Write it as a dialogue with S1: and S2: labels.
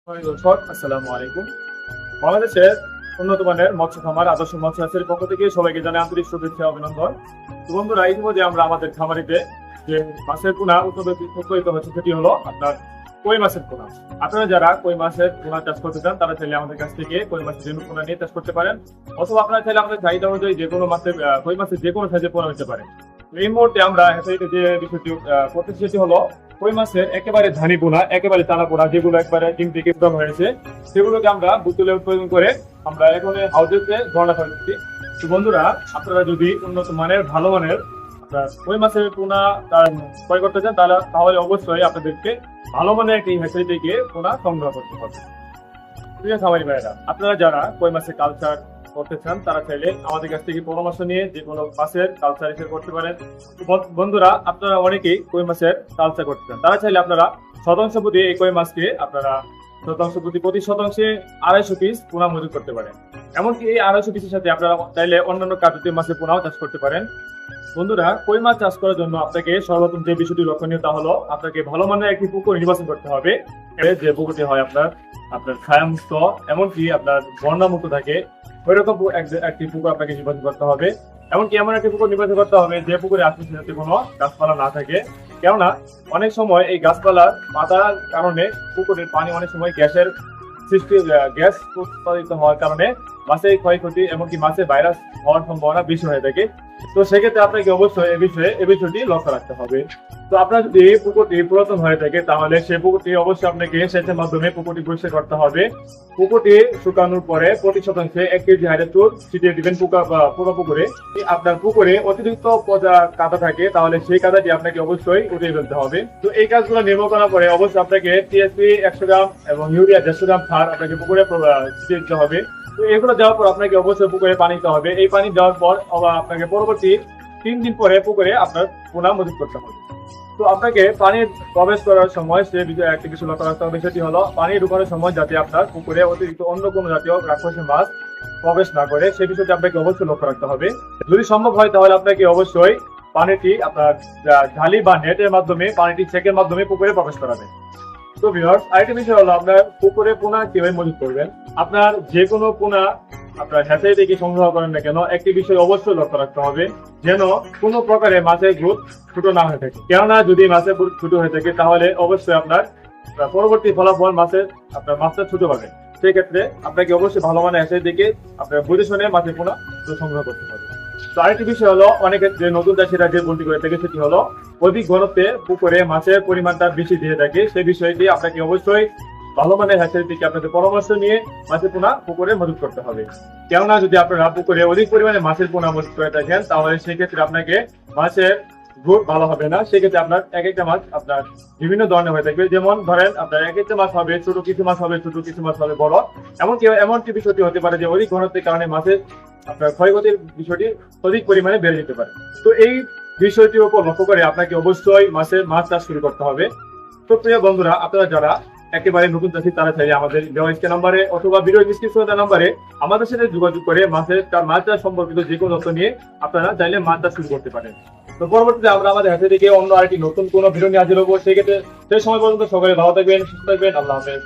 S1: দর্শক আসসালামু আলাইকুম। বাংলাদেশের উন্নত মানের মৎস্য খামার আদর্শ মৎস্য চাষের পক্ষ থেকে সবাইকে জানাই আন্তরিক শুভেচ্ছা অভিনন্দন। তো বন্ধুরা, ইতিমধ্যে আমরা আমাদের খামারিতে যে মাছের পোনা উৎপাদিত হচ্ছে সেটি হলো আপনার কই মাছের পোনা। আপনারা যারা কই মাছের পোনা চাষ করতে চান তারা চাইলে আমাদের কাছ থেকে কই মাছের যে পোনা নিয়ে চাষ করতে পারেন, অথবা আপনারা চাইলে আমাদের চাহিদা অনুযায়ী যে কোনো মাছের কই মাছের যে কোনো সাইজের পোনা হতে পারে। এই মুহূর্তে আমরা যে বিষয়টি করতেছি সেটি হলো কই মাছের একেবারে ধানি পোনা, একেবারে টানা পোনা, যেগুলো একবারে ডিম থেকে উৎপন্ন হয়েছে সেগুলোকে আমরা বোতলে উৎপাদন করে আমরা এখন হাউজেতে ধরনা ফেলছি। তো বন্ধুরা, আপনারা যদি উন্নত মানের ভালো মানের আপনার কই মাছের পোনা ক্রয় করতে চান তাহলে অবশ্যই আপনাদেরকে ভালো মানের একটি হ্যাচারি থেকে পোনা সংগ্রহ করতে হবে। প্রিয় খামারি ভাইয়েরা, আপনারা যারা কই মাছের কালচার করতে চান তারা চাইলে আমাদের কাছ থেকে পরামর্শ নিয়ে যে কোনো মাছের কালচার হিসেবে করতে পারেন। বন্ধুরা, আপনারা অনেকেই কই মাছের কালচার করতে চান, তারা চাইলে আপনারা শতাংশ প্রতি এই কই মাছকে আপনারা প্রতি শতাংশে 250 পিস পোনা মজুত করতে পারেন। এমনকি এই 250 পিসের সাথে আপনারা চাইলে অন্যান্য কাজে মাছের পোনাও চাষ করতে পারেন। বন্ধুরা, কই মাছ চাষ করার জন্য আপনাকে সর্বপ্রথম যে বিষয়টি লক্ষণীয় তা হলো আপনাকে ভালো মানের একটি পুকুর নির্বাচন করতে হবে। যে পুকুরটি হয় আপনার ছায়ামুক্ত, এমনকি আপনার বন্যামুক্ত থাকে, ওইরকম একটি পুকুর আপনাকে নির্বাচন করতে হবে। এমনকি এমন একটি পুকুর নির্বাচন করতে হবে যে পুকুরে আশেপাশে যাতে কোনো গাছপালা না থাকে, কেননা অনেক সময় এই গাছপালার পাতার কারণে পুকুরের পানি অনেক সময় গ্যাস উৎপাদিত হওয়ার কারণে মাছের ক্ষয়ক্ষতি এমনকি মাছের ভাইরাস হওয়ার সম্ভাবনা বেশি হয়ে থাকে। তো সেক্ষেত্রে আপনাকে অবশ্যই এই বিষয়টি লক্ষ্য রাখতে হবে। তো আপনার যদি পুকুরটি পুরাতন হয়ে থাকে তাহলে সেই পুকুরটি অবশ্যই আপনাকে সেচের মাধ্যমে পুকুরটি পরিষ্কার করতে হবে। পুকুরটি শুকানোর পরে প্রতি শতাংশে 1 কেজি হাইড্রোজেন ছিটিয়ে দিবেন পুরো পুকুরে। আপনার পুকুরে অতিরিক্ত পচা কাদা থাকে তাহলে সেই কাদাটি আপনাকে অবশ্যই উঠিয়ে ফেলতে হবে। তো এই কাজগুলো নির্ভর করার পরে অবশ্যই আপনাকে টিএসপি 100 গ্রাম এবং ইউরিয়া 150 গ্রাম সার আপনাকে পুকুরে ছিটিয়ে দিতে হবে। তো এগুলো দেওয়ার পর আপনাকে অবশ্যই পুকুরে পানি দিতে হবে। এই পানি দেওয়ার পর আপনাকে পরবর্তী 3 দিন পরে পুকুরে আপনার পোনা মজুত করতে হবে। তো আপনাকে পানির প্রবেশ করার সময় সে বিষয়ে একটা কিছু লক্ষ্য রাখতে হবে, সেটি হলো পানি ঢুকানোর সময় যাতে আপনার পুকুরে অতিরিক্ত অন্য কোনো জাতীয় রাক্ষসী মাছ প্রবেশ না করে সেই বিষয়টি আপনাকে অবশ্যই লক্ষ্য রাখতে হবে। যদি সম্ভব হয় তাহলে আপনাকে অবশ্যই পানিটি আপনার ঢালি বা নেটের মাধ্যমে পানিটি চেকের মাধ্যমে পুকুরে প্রবেশ করাবেন। তো ভিউয়ার্স, আরেকটা বিষয় হলো আপনার পুকুরে পোনা কিভাবে মজুত করবেন। আপনার যে কোনো পোনা আপনার হ্যাচারি থেকে সংগ্রহ করেন না কেন, একটি বিষয় অবশ্যই লক্ষ্য রাখতে হবে যেন কোনো প্রকারে মাছের গ্রোথ ছোট না হয়ে থাকে। কেননা যদি মাছের গ্রোথ ছোট হয়ে থাকে তাহলে অবশ্যই আপনার পরবর্তী ফলাফল মাছটা ছোট হবে। সেই ক্ষেত্রে আপনাকে অবশ্যই ভালো মানের হ্যাচারি থেকে আপনার বুঝে শুনে মাছের পোনা সংগ্রহ করতে হবে। তো আরেকটি বিষয় হলো অনেকে যে নতুন চাষিরা যে ভুলটি করে থাকে সেটি হলো অধিক ঘনত্বে পুকুরে মাছের পরিমাণটা বেশি দিয়ে থাকে। সেই বিষয়টি আপনাকে অবশ্যই ভালো মানের হ্যাচারি থেকে আপনাদের পরামর্শ নিয়ে মাছের পোনা পুকুরে মজুত করতে হবে। কেননা যদি আপনারা পুকুরে অধিক পরিমাণে মাছের পোনা মজুত করে থাকেন তাহলে সেক্ষেত্রে আপনাকে মাছের গ্রোথ ভালো হবে না। সেক্ষেত্রে আপনার এক একটা মাছ আপনার বিভিন্ন ধরনের হয়ে থাকবে। যেমন ধরেন আপনার এক একটা মাছ হবে ছোট, কিছু মাছ হবে ছোট, কিছু মাছ হবে বড়। এমনকি বিষয়টি হতে পারে যে অধিক ঘনত্বের কারণে মাছের আপনার ক্ষয়ক্ষতির বিষয়টি অধিক পরিমাণে বেড়ে যেতে পারে। তো এই বিষয়টির উপর লক্ষ্য করে আপনাকে অবশ্যই মাছ চাষ শুরু করতে হবে। তো প্রিয় বন্ধুরা, আপনারা যারা একেবারে নতুন চাষি তারা চাইলে আমাদের দেওয়া নাম্বারে অথবা ভিডিও ডিসক্রিপশনের নাম্বারে আমাদের সাথে যোগাযোগ করে মাছ চাষ সম্পর্কিত যে কোনো তথ্য নিয়ে আপনারা চাইলে মাছ চাষ শুরু করতে পারেন। তো পরবর্তীতে আমরা আমাদের হাতে থেকে অন্য আরেকটি নতুন কোনো ভিডিও নিয়ে হাজির হবো। সেই সময় পর্যন্ত সকলে ভালো থাকবেন, সুস্থ থাকবেন। আল্লাহ হাফেজ।